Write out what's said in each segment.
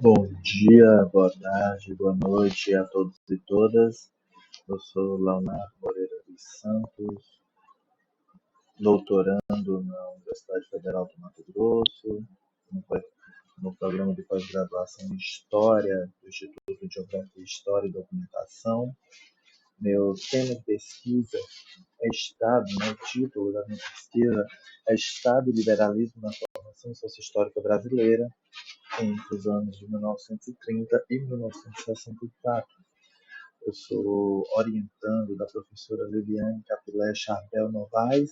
Bom dia, boa tarde, boa noite a todos e todas. Eu sou Leonardo Moreira dos Santos, doutorando na Universidade Federal do Mato Grosso, no programa de pós-graduação em História do Instituto de Geografia, História e Documentação. Meu tema de pesquisa é Estado, o título da minha pesquisa é Estado e Liberalismo na Formação Sociohistórica Brasileira entre os anos de 1930 e 1964. Eu sou orientando da professora Liliane Capilé Charbel Novaes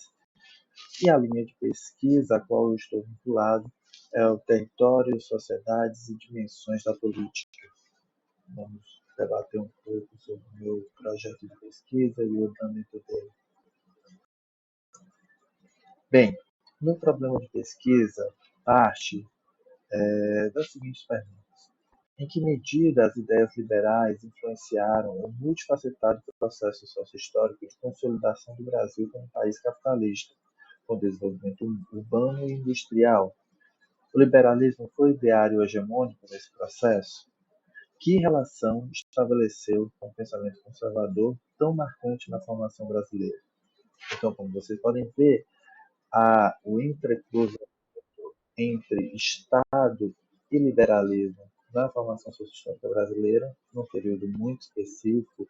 e a linha de pesquisa a qual eu estou vinculado é o Território, Sociedades e Dimensões da Política. Vamos debater um pouco sobre o meu projeto de pesquisa e o andamento dele. Bem, meu problema de pesquisa parte das seguintes perguntas. Em que medida as ideias liberais influenciaram o multifacetado processo sociohistórico de consolidação do Brasil como país capitalista, com desenvolvimento urbano e industrial? O liberalismo foi ideário hegemônico nesse processo? Que relação estabeleceu com o pensamento conservador tão marcante na formação brasileira? Então, como vocês podem ver, há o entrecruzamento entre Estado e liberalismo na formação sociohistórica brasileira, num período muito específico,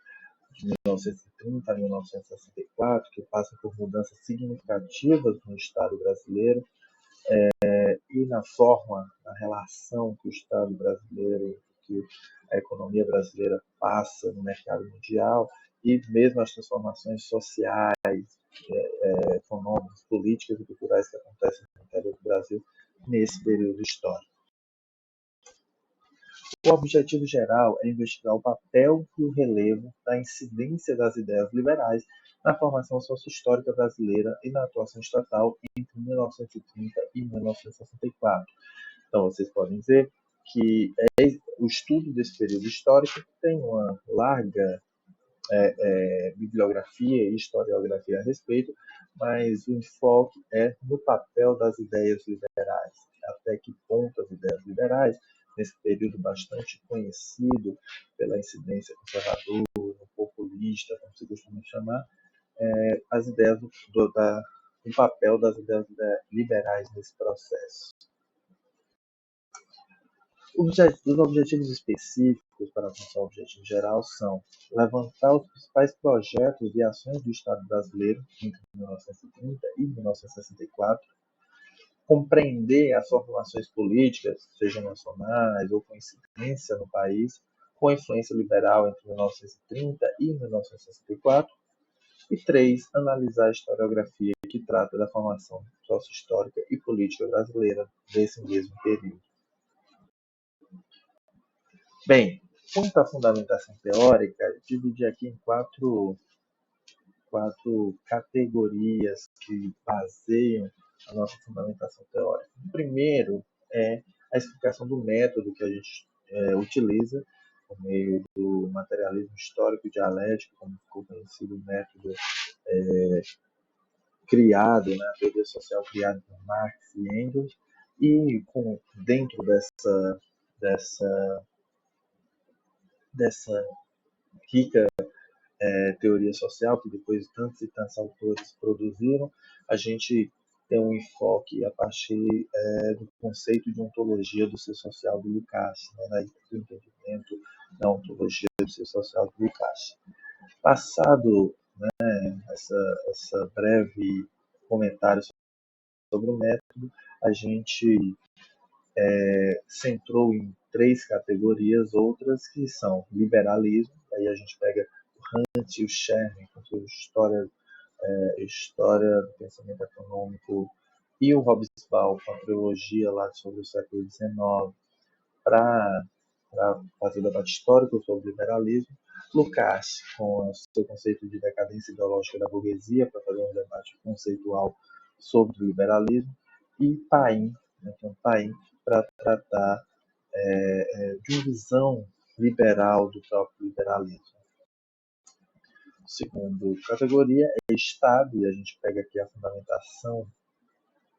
de 1930 a 1964, que passa por mudanças significativas no Estado brasileiro e na forma, na relação que o Estado brasileiro, que a economia brasileira passa no mercado mundial, e mesmo as transformações sociais, econômicas, políticas e culturais que acontecem no interior do Brasil nesse período histórico. O objetivo geral é investigar o papel e o relevo da incidência das ideias liberais na formação sociohistórica brasileira e na atuação estatal entre 1930 e 1964. Então, vocês podem ver que o estudo desse período histórico tem uma larga bibliografia e historiografia a respeito, mas o enfoque é no papel das ideias liberais, até que ponto as ideias liberais, nesse período bastante conhecido pela incidência conservadora, populista, como se costuma chamar, as ideias do papel das ideias liberais nesse processo. Os objetivos específicos para alcançar o objetivo geral são levantar os principais projetos e ações do Estado brasileiro entre 1930 e 1964, compreender as formulações políticas, sejam nacionais ou com incidência no país, com influência liberal entre 1930 e 1964, e 3. Analisar a historiografia que trata da formação sociohistórica e política brasileira desse mesmo período. Bem, quanto à fundamentação teórica, dividi aqui em quatro categorias que baseiam a nossa fundamentação teórica. O primeiro é a explicação do método que a gente utiliza por meio do materialismo histórico dialético, como ficou conhecido o método criado, né, a teoria social criada por Marx e Engels, e dentro dessa rica teoria social, que depois tantos e tantos autores produziram, a gente tem um enfoque a partir do conceito de ontologia do ser social do Lukács, né, do entendimento da ontologia do ser social do Lukács. Passado essa breve comentário sobre o método, a gente centrou em 3 categorias, outras que são liberalismo, aí a gente pega o Hunt e o Sherman, história do pensamento econômico, e o Hobsbawm com a trilogia lá sobre o século XIX, para fazer debate histórico sobre o liberalismo, Lukács com o seu conceito de decadência ideológica da burguesia, para fazer um debate conceitual sobre o liberalismo, e Paim, para tratar de uma visão liberal do próprio liberalismo. Segunda categoria é Estado, e a gente pega aqui a fundamentação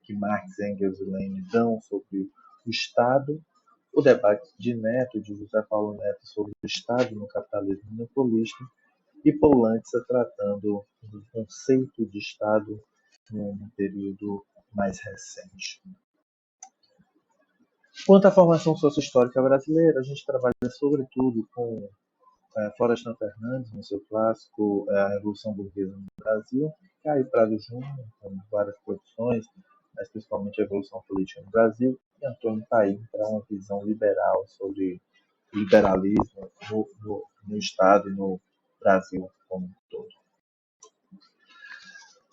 que Marx, Engels e Lenin dão sobre o Estado. o debate de Neto, de José Paulo Neto, sobre o Estado no capitalismo monopolista, e Poulantzas tratando do conceito de Estado num período mais recente. Quanto à formação sociohistórica brasileira, a gente trabalha sobretudo com Florestan Fernandes, no seu clássico A Revolução Burguesa no Brasil, Caio Prado Júnior, com várias produções, mas principalmente a Revolução Política no Brasil, e Antônio Paim, para uma visão liberal sobre o liberalismo no Estado e no Brasil como um todo.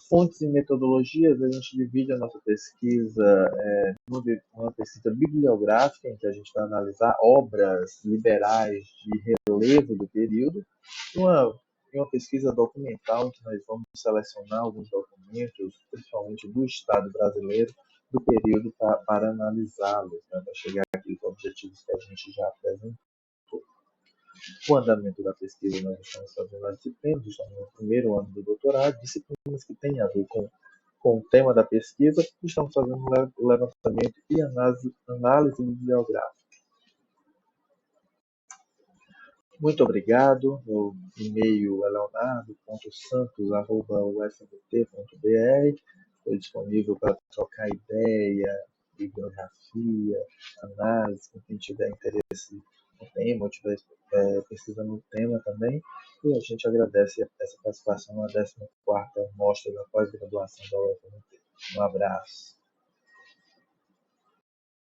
Fontes e metodologias, a gente divide a nossa pesquisa numa pesquisa bibliográfica, em que a gente vai analisar obras liberais de relevo do período, e uma pesquisa documental, em que nós vamos selecionar alguns documentos, principalmente do Estado brasileiro, do período para analisá-los, né, para chegar àqueles objetivos que a gente já apresentou. O andamento da pesquisa, nós estamos fazendo as disciplinas, estamos no primeiro ano do doutorado, disciplinas que têm a ver com o tema da pesquisa, estamos fazendo o levantamento e análise bibliográfica. Muito obrigado. Meu e-mail é leonardo.santos@usmt.br. Estou disponível para trocar ideia, bibliografia, análise, com quem tiver interesse no tema, ou estiver pesquisando no tema também. E a gente agradece essa participação na 14ª Mostra da Pós-Graduação da UFMT. Um abraço.